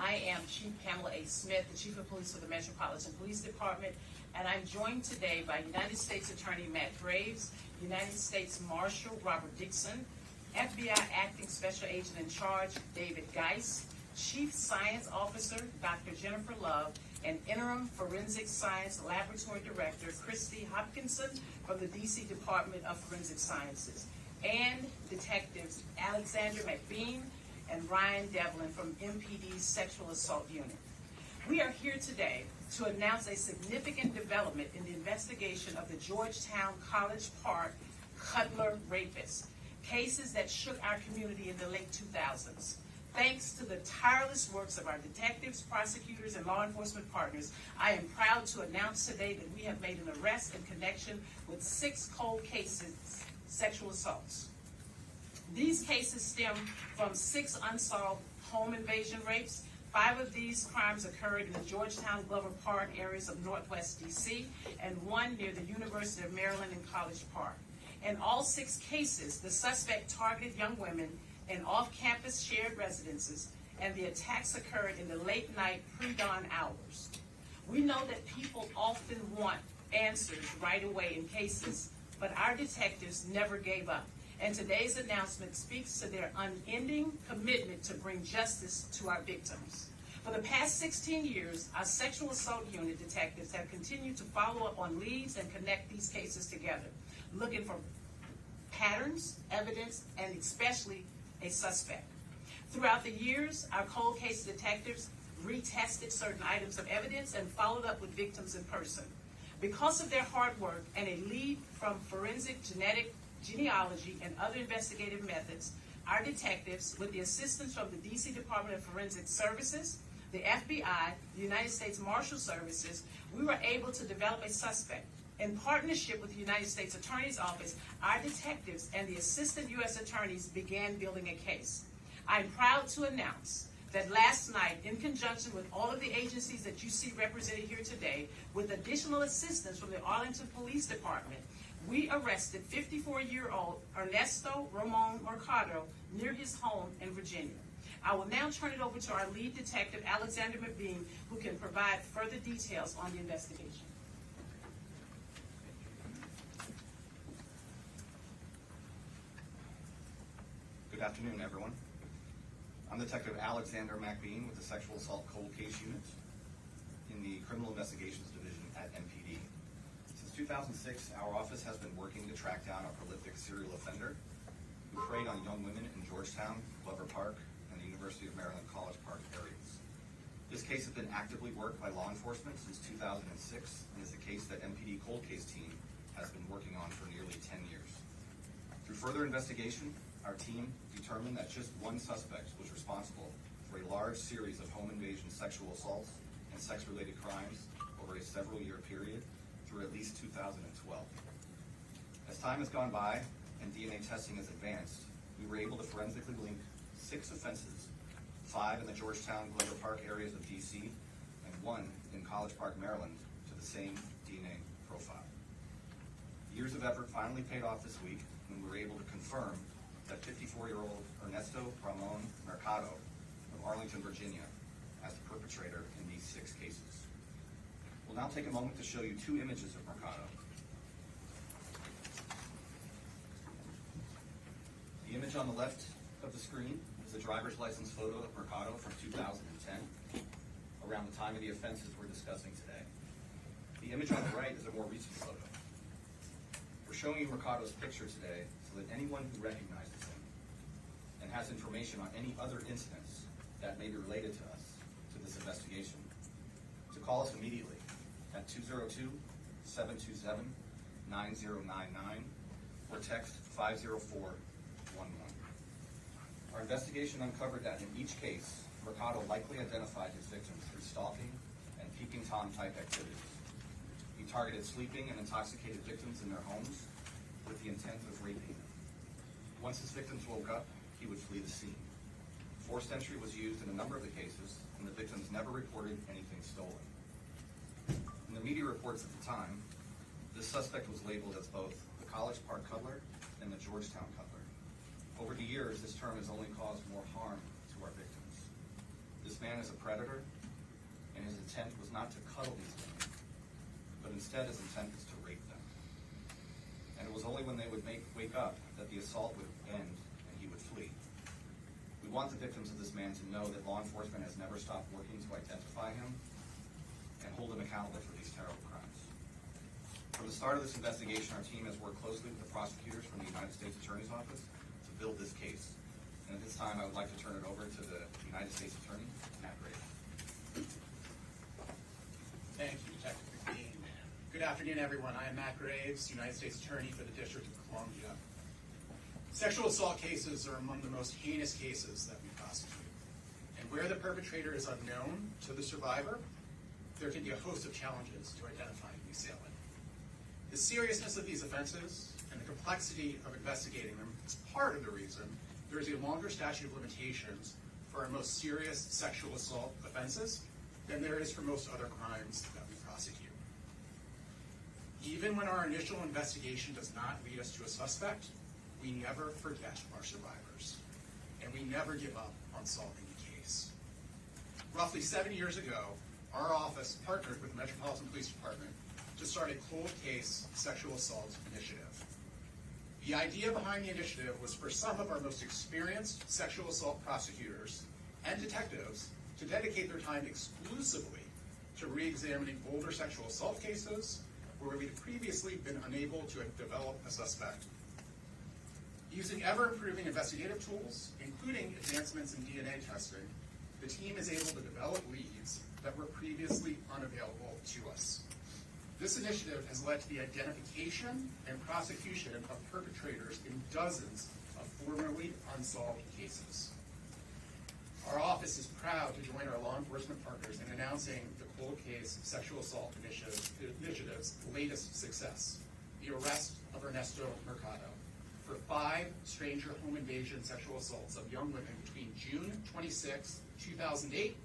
I am Chief Pamela A. Smith, the Chief of Police for the Metropolitan Police Department, and I'm joined today by United States Attorney Matt Graves, United States Marshal Robert Dixon, FBI Acting Special Agent in Charge David Geis, Chief Science Officer Dr. Jennifer Love, and Interim Forensic Science Laboratory Director Christy Hopkinson from the DC Department of Forensic Sciences, and Detectives Alexander McBean and Ryan Devlin from MPD's Sexual Assault Unit. We are here today to announce a significant development in the investigation of the Georgetown College Park Cutler rapist, cases that shook our community in the late 2000s. Thanks to the tireless works of our detectives, prosecutors, and law enforcement partners, I am proud to announce today that we have made an arrest in connection with 6 cold cases, sexual assaults. These cases stem from 6 unsolved home invasion rapes. 5 of these crimes occurred in the Georgetown, Glover Park areas of Northwest DC, and 1 near the University of Maryland in College Park. In all 6 cases, the suspect targeted young women in off-campus shared residences, and the attacks occurred in the late-night, pre-dawn hours. We know that people often want answers right away in cases, but our detectives never gave up. And today's announcement speaks to their unending commitment to bring justice to our victims. For the past 16 years, our sexual assault unit detectives have continued to follow up on leads and connect these cases together, looking for patterns, evidence, and especially a suspect. Throughout the years, our cold case detectives retested certain items of evidence and followed up with victims in person. Because of their hard work and a lead from forensic genealogy and other investigative methods, our detectives, with the assistance from the DC Department of Forensic Services, the FBI, the United States Marshal Services, we were able to develop a suspect. In partnership with the United States Attorney's Office, our detectives and the assistant U.S. attorneys began building a case. I'm proud to announce that last night, in conjunction with all of the agencies that you see represented here today, with additional assistance from the Arlington Police Department, we arrested 54-year-old Ernesto Ramon Mercado near his home in Virginia. I will now turn it over to our lead detective, Alexander McBean, who can provide further details on the investigation. Good afternoon, everyone. I'm Detective Alexander McBean with the Sexual Assault Cold Case Unit in the Criminal Investigations Division at MPD. Since 2006, our office has been working to track down a prolific serial offender who preyed on young women in Georgetown, Glover Park, and the University of Maryland College Park areas. This case has been actively worked by law enforcement since 2006 and is a case that MPD Cold Case Team has been working on for nearly 10 years. Through further investigation, our team determined that just one suspect was responsible for a large series of home invasion sexual assaults and sex-related crimes over a several-year period through at least 2012. As time has gone by and DNA testing has advanced, we were able to forensically link 6 offenses, 5 in the Georgetown, Glover Park areas of DC, and 1 in College Park, Maryland, to the same DNA profile. Years of effort finally paid off this week when we were able to confirm that 54-year-old Ernesto Ramon Mercado of Arlington, Virginia, as the perpetrator in these 6 cases. We'll now take a moment to show you 2 images of Mercado. The image on the left of the screen is a driver's license photo of Mercado from 2010, around the time of the offenses we're discussing today. The image on the right is a more recent photo. We're showing you Mercado's picture today so that anyone who recognizes him and has information on any other incidents that may be related to us, to this investigation, to call us immediately at 202-727-9099 or text 50411. Our investigation uncovered that in each case, Mercado likely identified his victims through stalking and peeping Tom type activities. He targeted sleeping and intoxicated victims in their homes with the intent of raping them. Once his victims woke up, he would flee the scene. Forced entry was used in a number of the cases, and the victims never reported anything stolen. In the media reports at the time, this suspect was labeled as both the College Park Cutler and the Georgetown Cutler. Over the years, this term has only caused more harm to our victims. This man is a predator, and his intent was not to cuddle these women, but instead his intent was to rape them. And it was only when they would wake up that the assault would end and he would flee. We want the victims of this man to know that law enforcement has never stopped working to identify him and hold him accountable for these terrible crimes. From the start of this investigation, our team has worked closely with the prosecutors from the United States Attorney's Office to build this case. And at this time, I would like to turn it over to the United States Attorney, Matt Graves. Thank you, Detective McBean. Good afternoon, everyone. I am Matt Graves, United States Attorney for the District of Columbia. Sexual assault cases are among the most heinous cases that we prosecute. And where the perpetrator is unknown to the survivor, there can be a host of challenges to identifying the assailant. The seriousness of these offenses and the complexity of investigating them is part of the reason there is a longer statute of limitations for our most serious sexual assault offenses than there is for most other crimes that we prosecute. Even when our initial investigation does not lead us to a suspect, we never forget our survivors, and we never give up on solving the case. Roughly 7 years ago, our office partnered with the Metropolitan Police Department to start a cold case sexual assault initiative. The idea behind the initiative was for some of our most experienced sexual assault prosecutors and detectives to dedicate their time exclusively to re-examining older sexual assault cases where we had previously been unable to develop a suspect. Using ever-improving investigative tools, including advancements in DNA testing, the team is able to develop leads that were previously unavailable to us. This initiative has led to the identification and prosecution of perpetrators in dozens of formerly unsolved cases. Our office is proud to join our law enforcement partners in announcing the Cold Case Sexual Assault Initiative's latest success, the arrest of Ernesto Mercado for 5 stranger home invasion sexual assaults of young women between June 26, 2008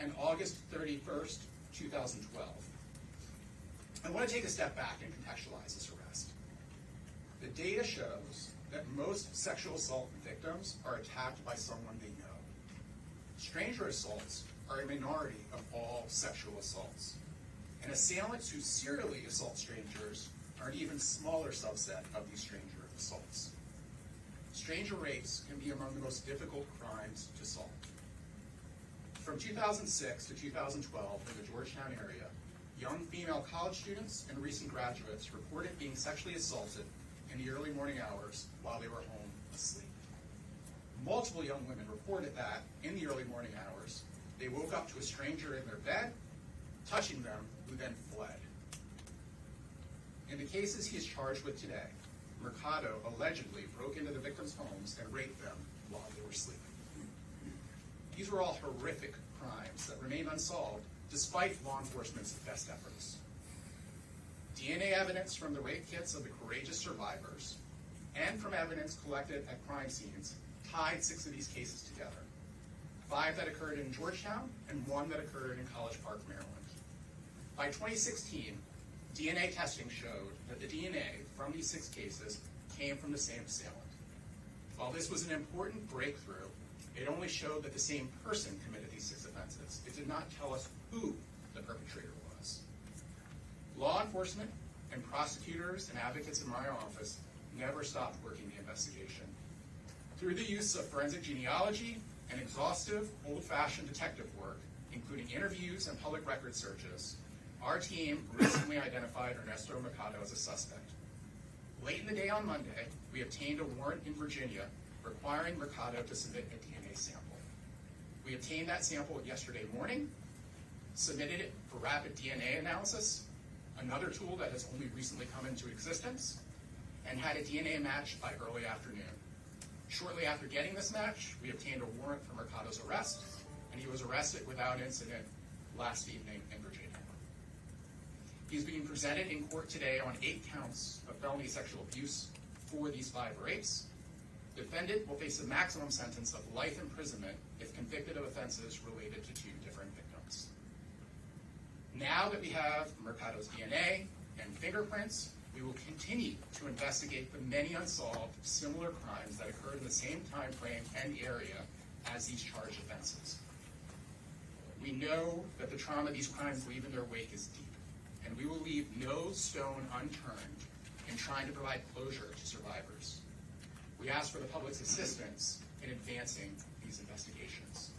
and August 31st, 2012. I want to take a step back and contextualize this arrest. The data shows that most sexual assault victims are attacked by someone they know. Stranger assaults are a minority of all sexual assaults, and assailants who serially assault strangers are an even smaller subset of these stranger assaults. Stranger rapes can be among the most difficult crimes to solve. From 2006 to 2012 in the Georgetown area, young female college students and recent graduates reported being sexually assaulted in the early morning hours while they were home asleep. Multiple young women reported that in the early morning hours, they woke up to a stranger in their bed, touching them, who then fled. In the cases he is charged with today, Mercado allegedly broke into the victims' homes and raped them while they were sleeping. These were all horrific crimes that remain unsolved despite law enforcement's best efforts. DNA evidence from the rape kits of the courageous survivors and from evidence collected at crime scenes tied 6 of these cases together. 5 that occurred in Georgetown and 1 that occurred in College Park, Maryland. By 2016, DNA testing showed that the DNA from these 6 cases came from the same assailant. While this was an important breakthrough, it only showed that the same person committed these 6 offenses. It did not tell us who the perpetrator was. Law enforcement and prosecutors and advocates in my office never stopped working the investigation. Through the use of forensic genealogy and exhaustive, old-fashioned detective work, including interviews and public record searches, our team recently identified Ernesto Mercado as a suspect. Late in the day on Monday, we obtained a warrant in Virginia requiring Mercado to submit a DNA sample. We obtained that sample yesterday morning, submitted it for rapid DNA analysis, another tool that has only recently come into existence, and had a DNA match by early afternoon. Shortly after getting this match, we obtained a warrant for Mercado's arrest, and he was arrested without incident last evening in Virginia. He's being presented in court today on 8 counts of felony sexual abuse for these 5 rapes. The defendant will face a maximum sentence of life imprisonment if convicted of offenses related to 2 different victims. Now that we have Mercado's DNA and fingerprints, we will continue to investigate the many unsolved similar crimes that occurred in the same time frame and area as these charged offenses. We know that the trauma these crimes leave in their wake is deep, and we will leave no stone unturned in trying to provide closure to survivors. We ask for the public's assistance in advancing these investigations.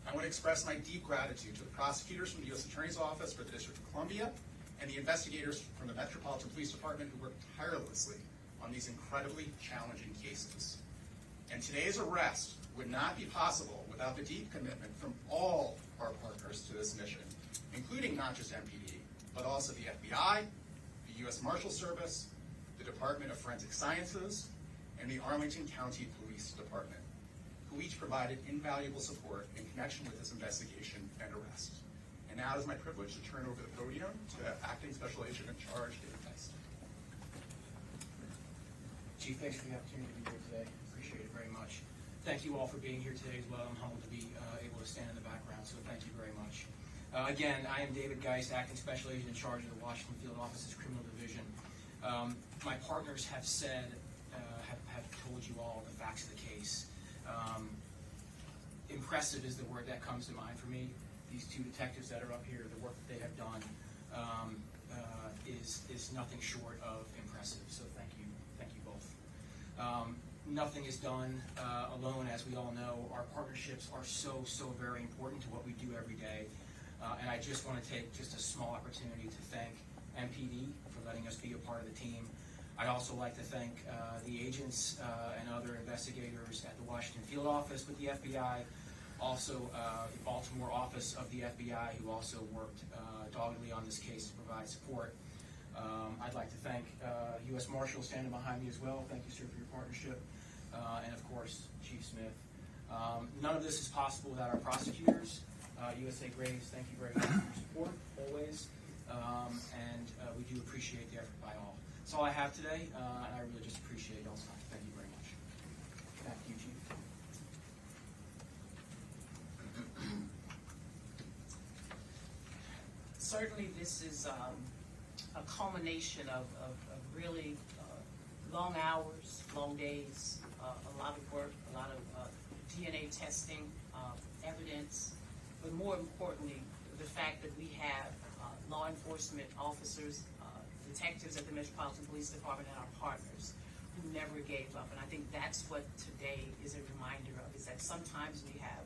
I want to express my deep gratitude to the prosecutors from the U.S. Attorney's Office for the District of Columbia and the investigators from the Metropolitan Police Department who worked tirelessly on these incredibly challenging cases. And today's arrest would not be possible without the deep commitment from all our partners to this mission, including not just MPD, but also the FBI, the U.S. Marshal Service, the Department of Forensic Sciences, and the Arlington County Police Department, who each provided invaluable support in connection with this investigation and arrest. And now it is my privilege to turn over the podium to Acting Special Agent in Charge, David Geist. Chief, thanks for the opportunity to be here today. Appreciate it very much. Thank you all for being here today as well. I'm humbled to be able to stand in the background, so thank you very much. Again, I am David Geist, Acting Special Agent in Charge of the Washington Field Office's Criminal Division. My partners have said, have told you all the facts of the case. Impressive is the word that comes to mind for me. These two detectives that are up here, the work that they have done is nothing short of impressive. So thank you both. Nothing is done alone, as we all know. Our partnerships are so very important to what we do every day. And I just want to take just a small opportunity to thank MPD for letting us be a part of the team. I'd also like to thank the agents and other investigators at the Washington Field Office with the FBI, also the Baltimore office of the FBI, who also worked doggedly on this case to provide support. I'd like to thank U.S. Marshal standing behind me as well. Thank you, sir, for your partnership. And of course, Chief Smith. None of this is possible without our prosecutors. USA Graves, thank you very much for your support, always. And we do appreciate the effort by all. That's all I have today, and I really just appreciate y'all's time. Thank you very much. Back to you, Chief. Certainly, this is a culmination of really long hours, long days, a lot of work, a lot of DNA testing, evidence, but more importantly, the fact that we have law enforcement officers, detectives at the Metropolitan Police Department, and our partners who never gave up. And I think that's what today is a reminder of, is that sometimes we have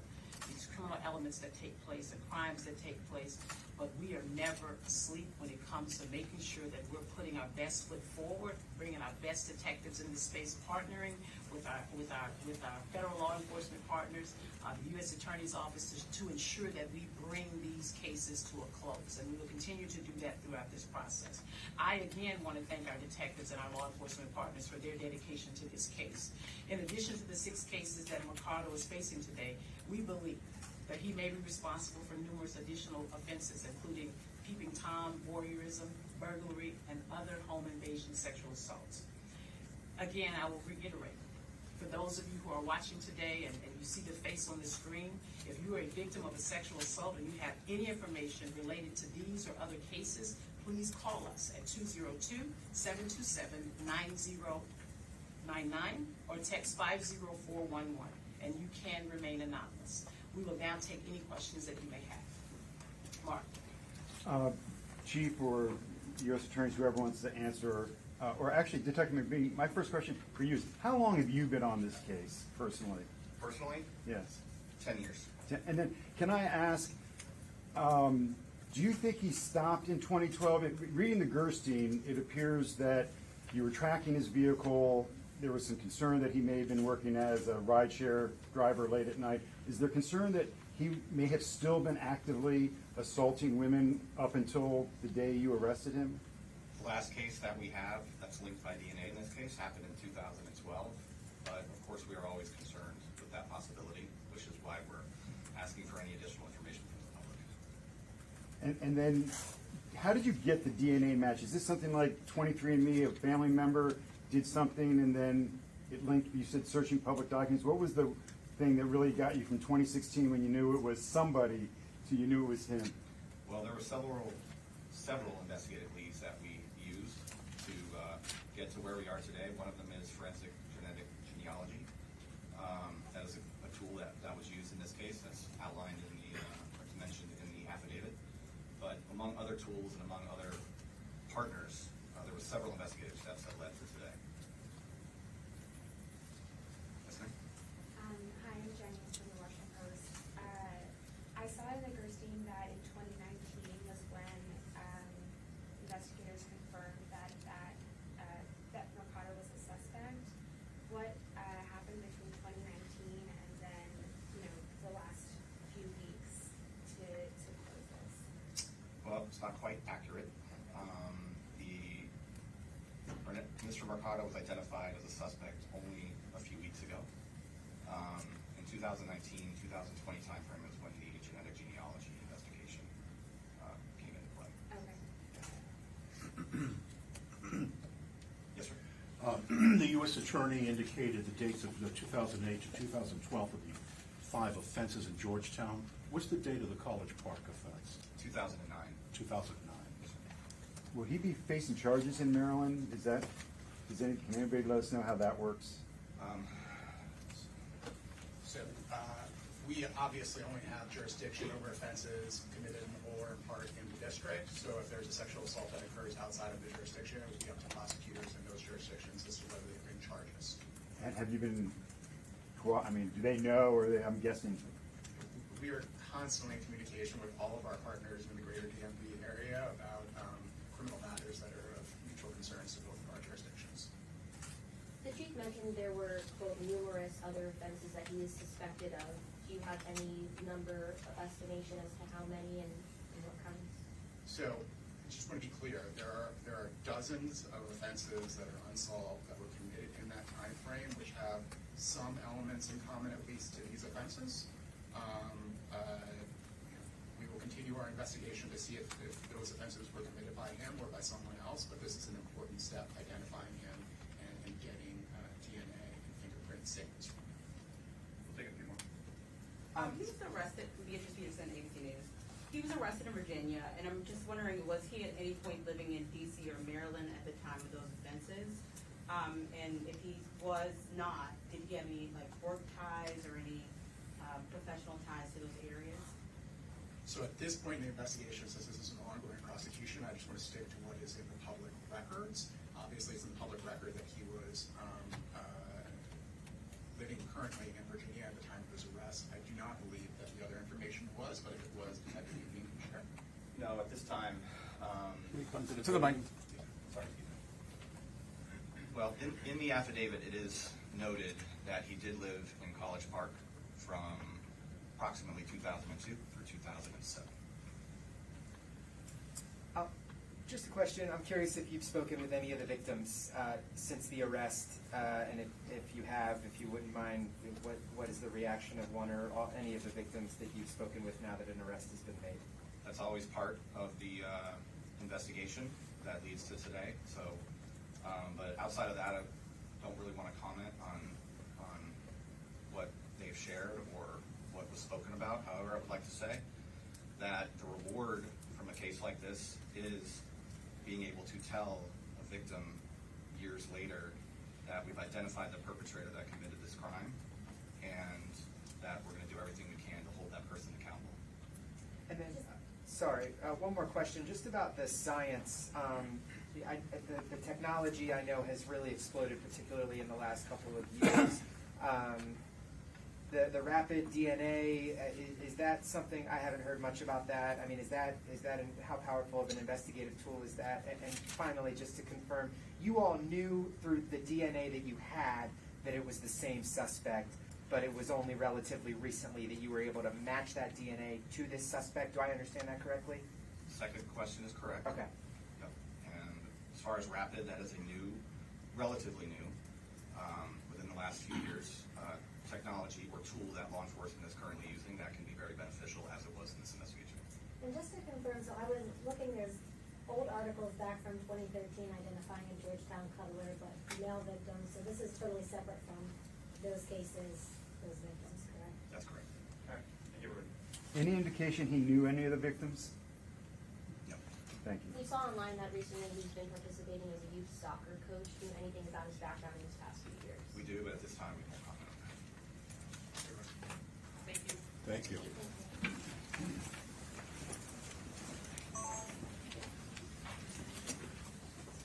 these criminal elements that take place and crimes that take place, but we are never asleep when it comes to making sure that we're putting our best foot forward, bringing our best detectives in this space, partnering with our federal law enforcement partners, the U.S. Attorney's Office, to ensure that we bring these cases to a close, and we will continue to do that throughout this process. I again want to thank our detectives and our law enforcement partners for their dedication to this case. In addition to the 6 cases that Mercado is facing today, we believe that he may be responsible for numerous additional offenses, including peeping Tom, voyeurism, burglary, and other home invasion sexual assaults. Again, I will reiterate, for those of you who are watching today and you see the face on the screen, if you are a victim of a sexual assault and you have any information related to these or other cases, please call us at 202-727-9099 or text 50411, and you can remain anonymous. We will now take any questions that you may have. Mark. Chief or U.S. attorneys, whoever wants to answer, or actually Detective McBean, my first question for you is, how long have you been on this case personally? Personally? Yes. 10 years. And then can I ask, do you think he stopped in 2012? Reading the Gerstein, it appears that you were tracking his vehicle. There was some concern that he may have been working as a rideshare driver late at night. Is there concern that he may have still been actively assaulting women up until the day you arrested him? The last case that we have that's linked by DNA in this case happened in 2012, but of course we are always concerned with that possibility, which is why we're asking for any additional information from the public. And then, how did you get the DNA match? Is this something like 23andMe, a family member did something and then it linked, you said searching public documents. What was the thing that really got you from 2016 when you knew it was somebody to you knew it was him? Well, there were several investigative leads that we used to get to where we are today. One of them is forensic genetic genealogy. That is a tool that was used in this case that's outlined in the tools and among other partners, there were several investigative steps that led to today. Yes, ma'am? Hi, I'm Jenny from the Washington Post. I saw in the Gerstein that in 2019 was when investigators confirmed that Mercado was a suspect. What happened between 2019 and then, the last few weeks to close this? Well, it's not quite accurate. Mr. Mercado was identified as a suspect only a few weeks ago. In 2019, 2020 timeframe is when the genetic genealogy investigation came into play. Okay. Yes, sir. The U.S. Attorney indicated the dates of 2008 to 2012 of the 5 offenses in Georgetown. What's the date of the College Park offense? 2009. 2009. Will he be facing charges in Maryland? Can anybody let us know how that works? So we obviously only have jurisdiction over offenses committed in or in part in the district. So if there's a sexual assault that occurs outside of the jurisdiction, it would be up to prosecutors in those jurisdictions as to whether they bring charges. And have you been, do they know, or I'm guessing? We are constantly in communication with all of our partners in the greater DMV area about criminal matters that are of mutual concerns to both of our jurisdictions. The chief mentioned there were, quote, numerous other offenses that he is suspected of. Do you have any number of estimation as to how many and what kinds? So I just want to be clear, there are dozens of offenses that are unsolved that were committed in that time frame, which have some elements in common, at least to these offenses. We will continue our investigation to see if those offenses were committed by him or by someone else, but this is an important step, identifying him and getting DNA and fingerprint signals from him. We'll take a few more. He was arrested, Beatrice Peterson, ABC News. He was arrested in Virginia, and I'm just wondering, was he at any point living in DC or Maryland at the time of those offenses? And if he was not, did he have any work ties or any professional ties to those areas? So at this point in the investigation, since this is an ongoing prosecution, I just want to stick to what is in the public records. Obviously, it's in the public record that he was living currently in Virginia at the time of his arrest. I do not believe that the other information was, but if it was, I think we can share. No, at this time. To the mic. Sorry. Well, in the affidavit, it is noted that he did live in College Park from approximately 2002 through 2007. Just a question. I'm curious if you've spoken with any of the victims since the arrest, and if you have, if you wouldn't mind, what is the reaction of one or any of the victims that you've spoken with now that an arrest has been made? That's always part of the investigation that leads to today. So, but outside of that, I don't really want to comment on what they've shared or what was spoken about. However, I would like to say that the reward from a case like this is being able to tell a victim years later that we've identified the perpetrator that committed this crime and that we're going to do everything we can to hold that person accountable. And then, sorry, one more question, just about the science. The technology I know has really exploded, particularly in the last couple of years. The rapid DNA, is that something, I haven't heard much about that. I mean, is that how powerful of an investigative tool is that? And finally, just to confirm, you all knew through the DNA that you had that it was the same suspect, but it was only relatively recently that you were able to match that DNA to this suspect. Do I understand that correctly? Second question is correct. Okay. Yep. And as far as rapid, that is a relatively new, within the last few years, technology or tool that law enforcement is currently using that can be very beneficial as it was in this investigation. And just to confirm, so I was looking, there's old articles back from 2013 identifying a Georgetown cuddler, but male victims, so this is totally separate from those cases, those victims, correct? That's correct. All right. Thank you, everybody. Any indication he knew any of the victims? No. Thank you. We saw online that recently he's been participating as a youth soccer coach. Do you know anything about his background in these past few years? We do, but at this time we won't comment on that. Thank you. Thank you. Thank you.